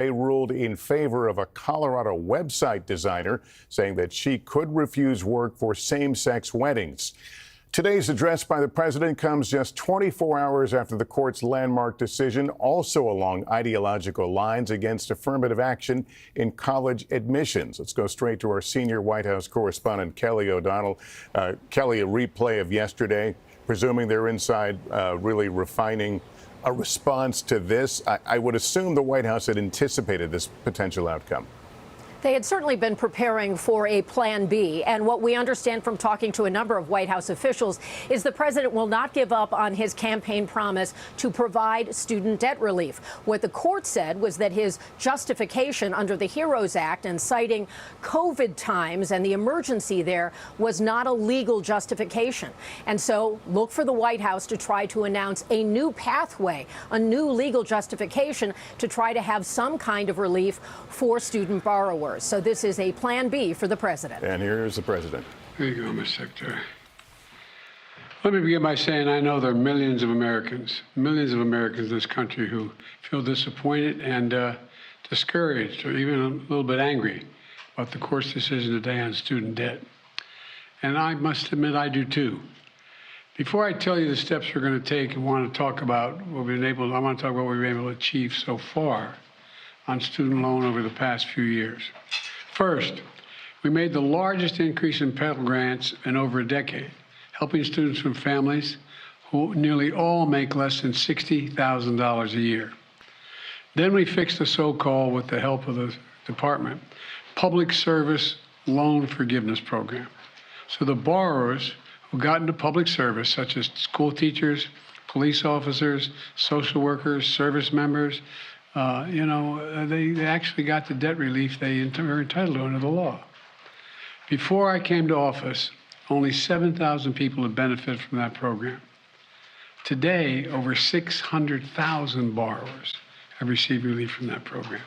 They ruled in favor of a Colorado website designer, saying that she could refuse work for same-sex weddings. Today's address by the president comes just 24 hours after the court's landmark decision, also along ideological lines, against affirmative action in college admissions. Let's go straight to our senior White House correspondent, Kelly O'Donnell. Kelly, a replay of yesterday, presuming they're inside really refining a response to this. I would assume the White House had anticipated this potential outcome. They had certainly been preparing for a plan B. And what we understand from talking to a number of White House officials is the president will not give up on his campaign promise to provide student debt relief. What the court said was that his justification under the HEROES Act and citing COVID times and the emergency there was not a legal justification. And so look for the White House to try to announce a new pathway, a new legal justification to try to have some kind of relief for student borrowers. So this is a plan B for the president. And here's the president. There you go, Mr. Secretary. Let me begin by saying I know there are millions of Americans in this country who feel disappointed and discouraged or even a little bit angry about the court's decision today on student debt. And I must admit I do too. Before I tell you the steps we're going to take and want to talk about what we've been able, I want to talk about what we've been able to achieve so far on student loan over the past few years. First, we made the largest increase in Pell Grants in over a decade, helping students from families who nearly all make less than $60,000 a year. Then we fixed the so-called, with the help of the department, Public Service Loan Forgiveness Program. So the borrowers who got into public service, such as school teachers, police officers, social workers, service members, they actually got the debt relief they were entitled to under the law. Before I came to office, only 7,000 people had benefited from that program. Today, over 600,000 borrowers have received relief from that program.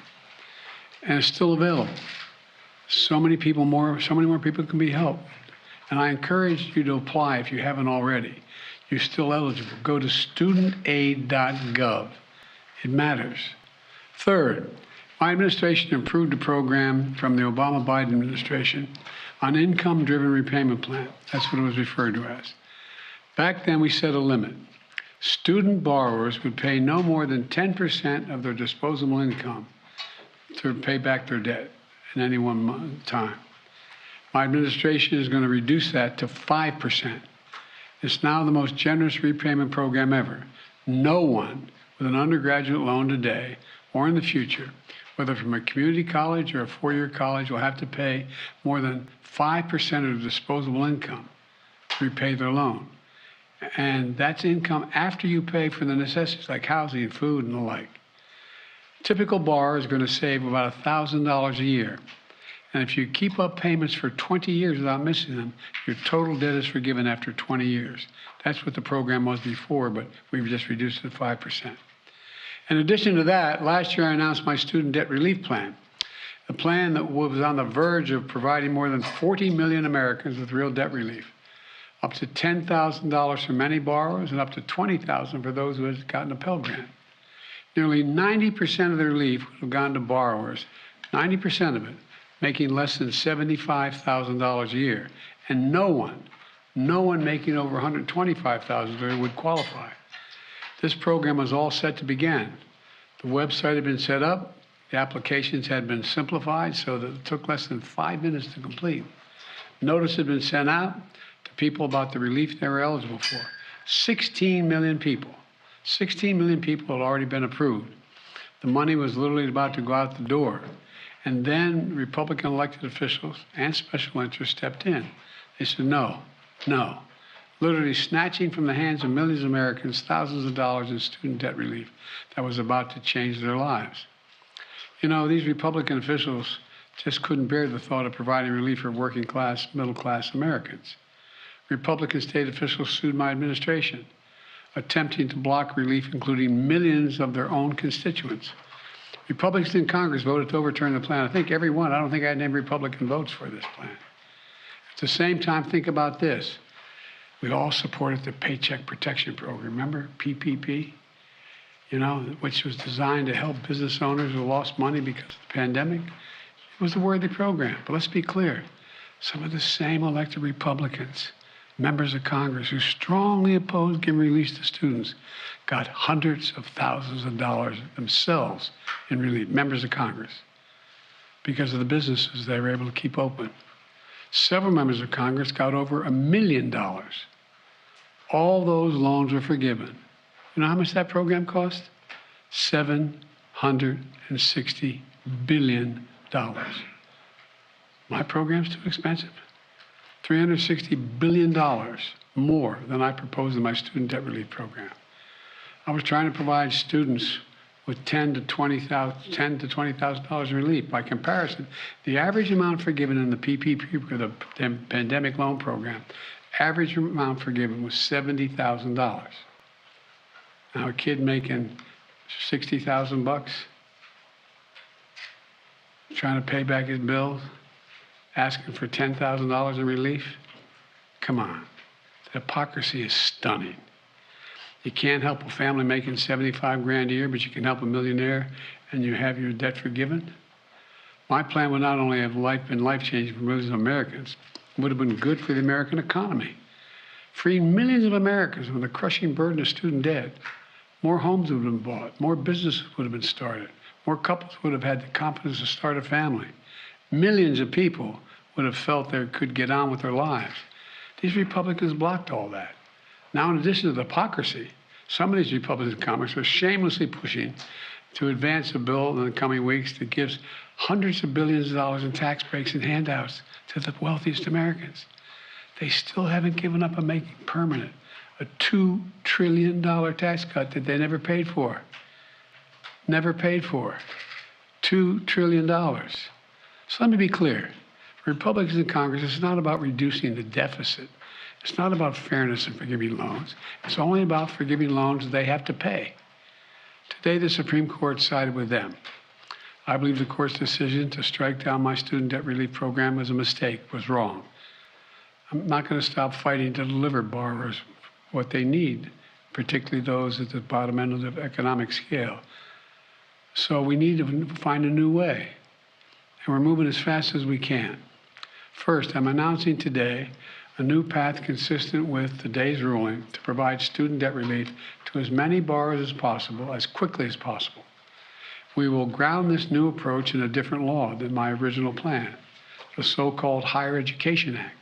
And it's still available. So many more people can be helped. And I encourage you to apply if you haven't already. You're still eligible. Go to studentaid.gov. It matters. Third, my administration improved the program from the Obama-Biden administration on income-driven repayment plan. That's what it was referred to as. Back then, we set a limit. Student borrowers would pay no more than 10% of their disposable income to pay back their debt in any one time. My administration is going to reduce that to 5%. It's now the most generous repayment program ever. No one with an undergraduate loan today or in the future, whether from a community college or a four-year college, will have to pay more than 5% of their disposable income to repay their loan. And that's income after you pay for the necessities like housing, food, and the like. Typical borrower is going to save about $1,000 a year. And if you keep up payments for 20 years without missing them, your total debt is forgiven after 20 years. That's what the program was before, but we've just reduced it to 5%. In addition to that, last year I announced my student debt relief plan, a plan that was on the verge of providing more than 40 million Americans with real debt relief, up to $10,000 for many borrowers and up to $20,000 for those who had gotten a Pell Grant. Nearly 90% of the relief would have gone to borrowers, 90% of it, making less than $75,000 a year. And no one making over $125,000 a year would qualify. This program was all set to begin. The website had been set up, the applications had been simplified so that it took less than 5 minutes to complete. Notice had been sent out to people about the relief they were eligible for. 16 million people had already been approved. The money was literally about to go out the door. And then Republican elected officials and special interests stepped in. They said, no, literally snatching from the hands of millions of Americans thousands of dollars in student debt relief that was about to change their lives. You know, these Republican officials just couldn't bear the thought of providing relief for working class, middle class Americans. Republican state officials sued my administration, attempting to block relief, including millions of their own constituents. Republicans in Congress voted to overturn the plan. I think every one. I don't think I had any Republican votes for this plan. At the same time, think about this. We all supported the Paycheck Protection Program. Remember PPP? which was designed to help business owners who lost money because of the pandemic. It was a worthy program. But let's be clear, some of the same elected Republicans, members of Congress who strongly opposed giving relief to students, got hundreds of thousands of dollars themselves in relief, members of Congress, because of the businesses they were able to keep open. Several members of Congress got over $1 million. All those loans were forgiven. You know how much that program cost? $760 billion. My program's too expensive. $360 billion more than I proposed in my student debt relief program. I was trying to provide students with $10,000 to $20,000 in relief. By comparison, the average amount forgiven in the PPP, the pandemic loan program, average amount forgiven was $70,000. Now a kid making $60,000 trying to pay back his bills, asking for $10,000 in relief? Come on, the hypocrisy is stunning. You can't help a family making 75 grand a year, but you can help a millionaire and you have your debt forgiven? My plan would not only have been life-changing for millions of Americans, it would have been good for the American economy. Freeing millions of Americans from the crushing burden of student debt. More homes would have been bought, more businesses would have been started, more couples would have had the confidence to start a family. Millions of people would have felt they could get on with their lives. These Republicans blocked all that. Now, in addition to the hypocrisy, some of these Republicans in Congress are shamelessly pushing to advance a bill in the coming weeks that gives hundreds of billions of dollars in tax breaks and handouts to the wealthiest Americans. They still haven't given up on making permanent a $2 trillion tax cut that they never paid for. Never paid for. $2 trillion. So let me be clear. For Republicans in Congress, it's not about reducing the deficit. It's not about fairness in forgiving loans. It's only about forgiving loans they have to pay. Today, the Supreme Court sided with them. I believe the court's decision to strike down my student debt relief program was a mistake, was wrong. I'm not going to stop fighting to deliver borrowers what they need, particularly those at the bottom end of the economic scale. So we need to find a new way, and we're moving as fast as we can. First, I'm announcing today a new path consistent with today's ruling to provide student debt relief to as many borrowers as possible, as quickly as possible. We will ground this new approach in a different law than my original plan, the so-called Higher Education Act.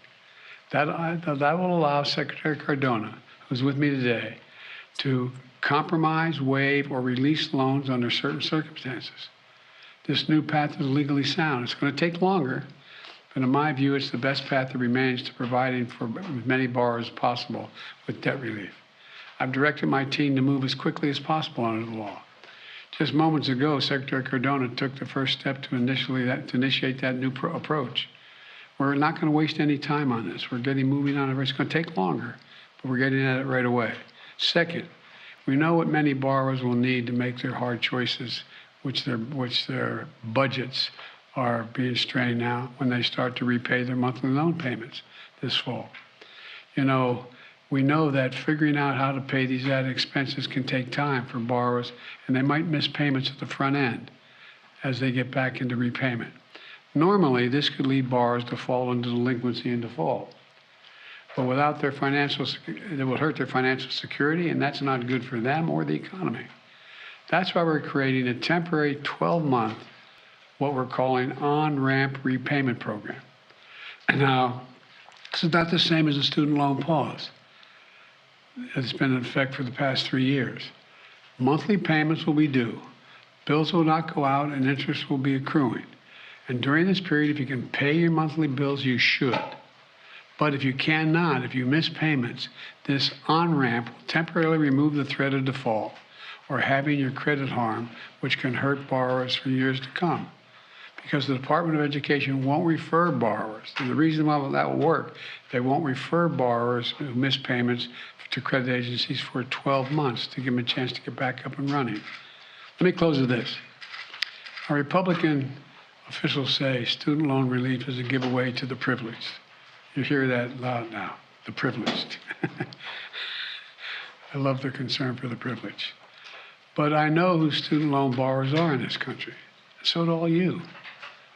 That will allow Secretary Cardona, who's with me today, to compromise, waive, or release loans under certain circumstances. This new path is legally sound. It's going to take longer, but in my view, it's the best path that remains to providing for as many borrowers as possible with debt relief. I've directed my team to move as quickly as possible under the law. Just moments ago, Secretary Cardona took the first step to initiate that new approach. We're not going to waste any time on this. We're getting moving on it. It's going to take longer, but we're getting at it right away. Second, we know what many borrowers will need to make their hard choices, which their budgets are being strained now when they start to repay their monthly loan payments this fall. We know that figuring out how to pay these added expenses can take time for borrowers, and they might miss payments at the front end as they get back into repayment. Normally, this could lead borrowers to fall into delinquency and default. But without their it will hurt their financial security, and that's not good for them or the economy. That's why we're creating a temporary 12-month, what we're calling on-ramp repayment program. Now, this is not the same as a student loan pause. It's been in effect for the past 3 years. Monthly payments will be due. Bills will not go out, and interest will be accruing. And during this period, if you can pay your monthly bills, you should. But if you cannot, if you miss payments, this on-ramp will temporarily remove the threat of default or having your credit harmed, which can hurt borrowers for years to come. Because the Department of Education won't refer borrowers. And the reason why that will work, they won't refer borrowers who miss payments to credit agencies for 12 months to give them a chance to get back up and running. Let me close with this. Our Republican officials say student loan relief is a giveaway to the privileged. You hear that loud now, the privileged. I love their concern for the privileged. But I know who student loan borrowers are in this country. So do all you.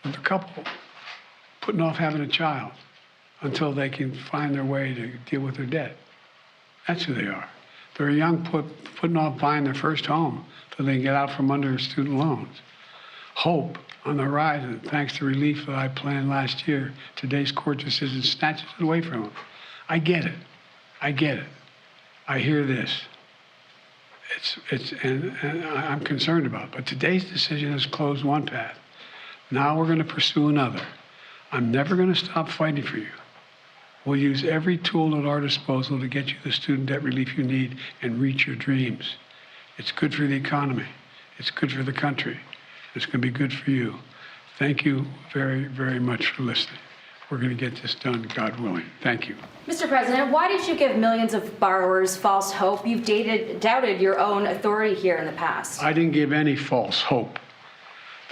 With a couple putting off having a child until they can find their way to deal with their debt. That's who they are. They're young putting off buying their first home until they can get out from under student loans. Hope on the horizon, thanks to relief that I planned last year. Today's court decision snatches it away from them. I get it. I get it. I hear this. And I'm concerned about it. But today's decision has closed one path. Now we're going to pursue another. I'm never going to stop fighting for you. We'll use every tool at our disposal to get you the student debt relief you need and reach your dreams. It's good for the economy. It's good for the country. It's going to be good for you. Thank you very, very much for listening. We're going to get this done, God willing. Thank you. Mr. President, why did you give millions of borrowers false hope? You've doubted your own authority here in the past. I didn't give any false hope.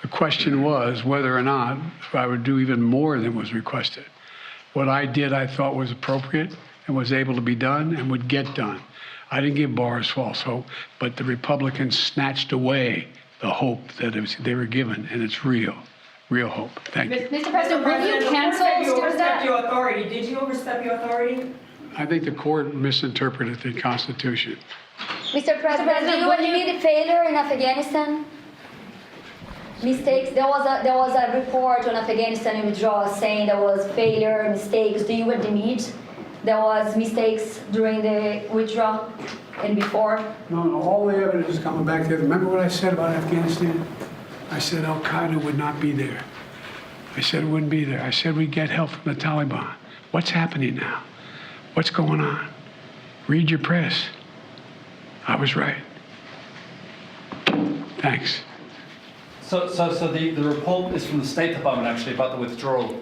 The question was whether or not I would do even more than was requested. What I did, I thought was appropriate and was able to be done and would get done. I didn't give borrowers false hope, but the Republicans snatched away the hope that they were given, and it's real hope. Thank you. Mr. President, will you cancel student debt? Your authority. Did you overstep your authority? I think the court misinterpreted the Constitution. Mr. President, do you admit failure in Afghanistan? Mistakes. There was a report on Afghanistan withdrawal saying there was failure, mistakes. Do you admit there was mistakes during the withdrawal and before? No, all the evidence is coming back there. Remember what I said about Afghanistan? I said Al-Qaeda would not be there. I said it wouldn't be there. I said we'd get help from the Taliban. What's happening now? What's going on? Read your press. I was right. Thanks. So the report is from the State Department, actually, about the withdrawal.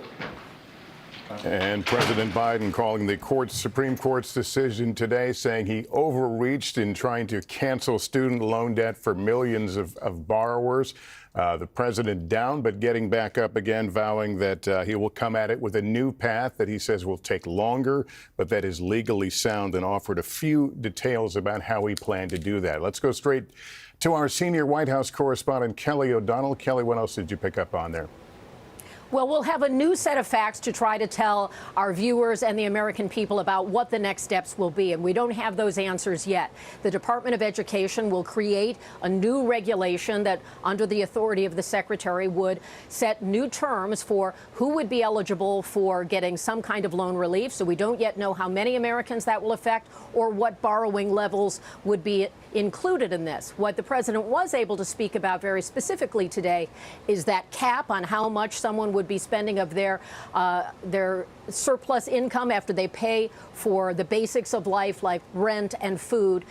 And President Biden calling the Supreme Court's decision today, saying he overreached in trying to cancel student loan debt for millions of borrowers. The president down, but getting back up again, vowing that he will come at it with a new path that he says will take longer, but that is legally sound, and offered a few details about how he planned to do that. Let's go straight to our senior White House correspondent, Kelly O'Donnell. Kelly, what else did you pick up on there? Well, we'll have a new set of facts to try to tell our viewers and the American people about what the next steps will be, and we don't have those answers yet. The Department of Education will create a new regulation that, under the authority of the Secretary, would set new terms for who would be eligible for getting some kind of loan relief. So we don't yet know how many Americans that will affect or what borrowing levels would be included in this. What the president was able to speak about very specifically today is that cap on how much someone would be spending of their surplus income after they pay for the basics of life like rent and food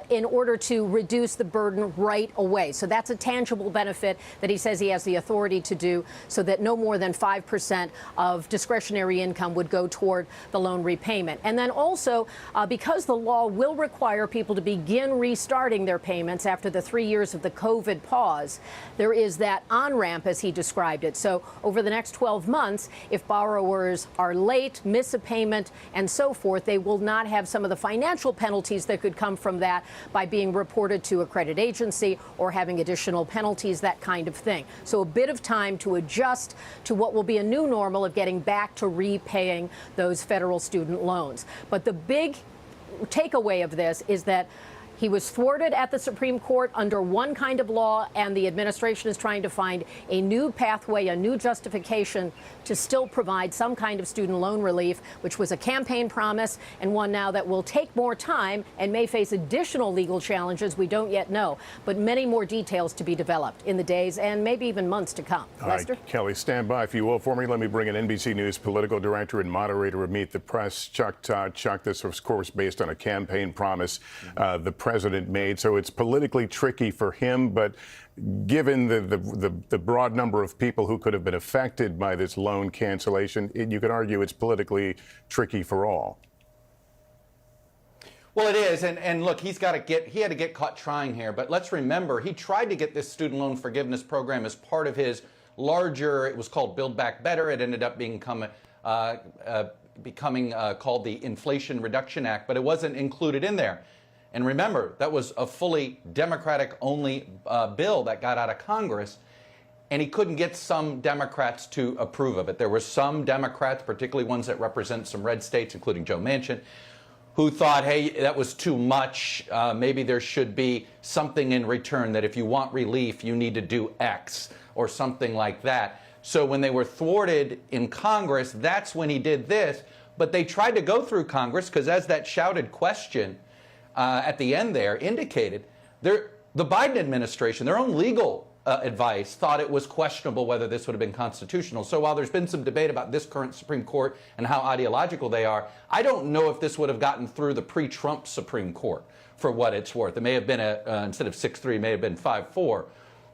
in order to reduce the burden right away. So that's a tangible benefit that he says he has the authority to do, so that no more than 5% of discretionary income would go toward the loan repayment. And then also, because the law will require people to begin restarting their payments after the 3 years of the COVID pause, there is that on-ramp, as he described it. So over the next 12 months, if borrowers are late, miss a payment, and so forth, they will not have some of the financial penalties that could come from that by being reported to a credit agency or having additional penalties, that kind of thing. So a bit of time to adjust to what will be a new normal of getting back to repaying those federal student loans. But the big takeaway of this is that he was thwarted at the Supreme Court under one kind of law, and the administration is trying to find a new pathway, a new justification to still provide some kind of student loan relief, which was a campaign promise, and one now that will take more time and may face additional legal challenges we don't yet know, but many more details to be developed in the days and maybe even months to come. Lester? All right, Kelly, stand by, if you will, for me. Let me bring in NBC News political director and moderator of Meet the Press, Chuck Todd. Chuck, this was, of course, based on a campaign promise the president made, so it's politically tricky for him, but given the broad number of people who could have been affected by this loan cancellation, you could argue it's politically tricky for all. Well, it is, and look, he had to get caught trying here, but let's remember, he tried to get this student loan forgiveness program as part of his larger, it was called Build Back Better. It ended up becoming called the Inflation Reduction Act, but it wasn't included in there. And remember, that was a fully Democratic-only bill that got out of Congress, and he couldn't get some Democrats to approve of it. There were some Democrats, particularly ones that represent some red states, including Joe Manchin, who thought, hey, that was too much. Maybe there should be something in return, that if you want relief, you need to do X or something like that. So when they were thwarted in Congress, that's when he did this. But they tried to go through Congress because, as that shouted question at the end there indicated, the Biden administration, their own legal advice, thought it was questionable whether this would have been constitutional. So while there's been some debate about this current Supreme Court and how ideological they are, I don't know if this would have gotten through the pre-Trump Supreme Court, for what it's worth. It may have been, instead of 6-3, it may have been 5-4.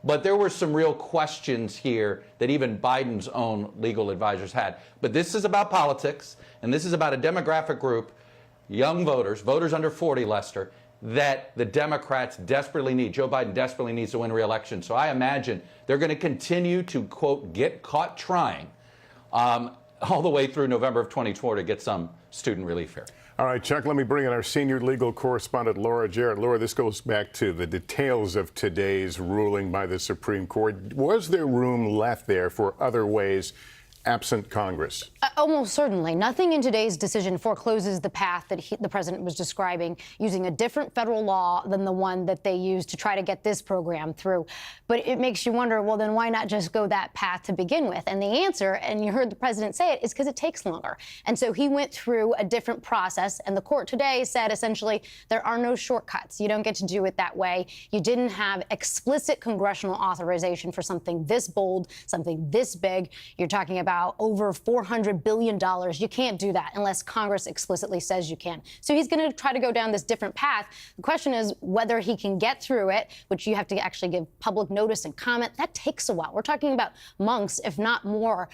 But there were some real questions here that even Biden's own legal advisors had. But this is about politics, and this is about a demographic group, young voters under 40, Lester, that the Democrats desperately need. Joe Biden desperately needs to win re-election. So I imagine they're going to continue to, quote, get caught trying all the way through November of 2020 to get some student relief here. All right, Chuck, let me bring in our senior legal correspondent, Laura Jarrett. Laura, this goes back to the details of today's ruling by the Supreme Court. Was there room left there for other ways absent Congress? Almost certainly. Nothing in today's decision forecloses the path that the president was describing, using a different federal law than the one that they used to try to get this program through. But it makes you wonder, well, then why not just go that path to begin with? And the answer, and you heard the president say it, is because it takes longer. And so he went through a different process, and the court today said essentially there are no shortcuts. You don't get to do it that way. You didn't have explicit congressional authorization for something this bold, something this big. You're talking about over $400 billion. You can't do that unless Congress explicitly says you can. So he's going to try to go down this different path. The question is whether he can get through it, which you have to actually give public notice and comment. That takes a while. We're talking about months, if not more,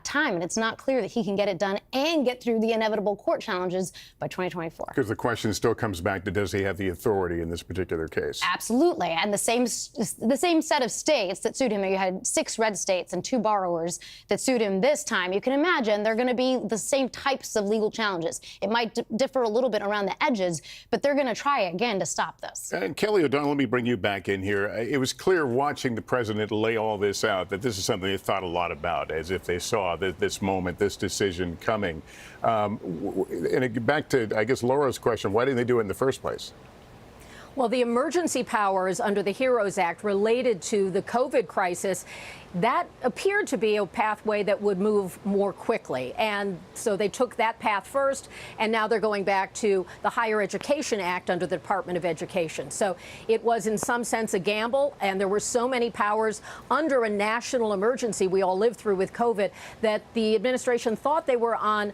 time. And it's not clear that he can get it done and get through the inevitable court challenges by 2024. Because the question still comes back to, does he have the authority in this particular case? Absolutely. And the same set of states that sued him, you had 6 red states and 2 borrowers that sued him this time. You can imagine they're going to be the same types of legal challenges. It might differ a little bit around the edges, but they're going to try again to stop this. And Kelly O'Donnell, let me bring you back in here. It was clear watching the president lay all this out that this is something they thought a lot about, as if they saw this moment, this decision coming. And back to, I guess, Laura's question, why didn't they do it in the first place? Well, the emergency powers under the HEROES Act related to the COVID crisis, that appeared to be a pathway that would move more quickly. And so they took that path first, and now they're going back to the Higher Education Act under the Department of Education. So it was in some sense a gamble, and there were so many powers under a national emergency we all lived through with COVID that the administration thought they were on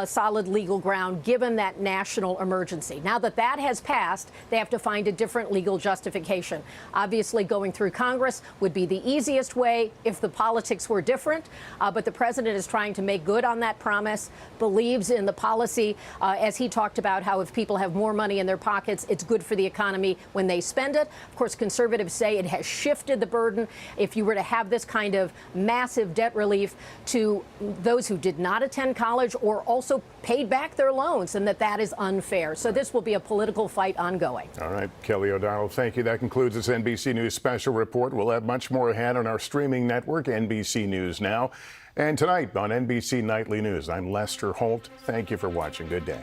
solid legal ground given that national emergency. Now that that has passed, they have to find a different legal justification. Obviously, going through Congress would be the easiest way if the politics were different, but the president is trying to make good on that promise, believes in the policy, as he talked about how if people have more money in their pockets, it's good for the economy when they spend it. Of course, conservatives say it has shifted the burden, if you were to have this kind of massive debt relief, to those who did not attend college or also paid back their loans, and that is unfair. So this will be a political fight ongoing. All right, Kelly O'Donnell, thank you. That concludes this NBC News special report. We'll have much more ahead on our streaming network, NBC News Now. And tonight on NBC Nightly News, I'm Lester Holt. Thank you for watching. Good day.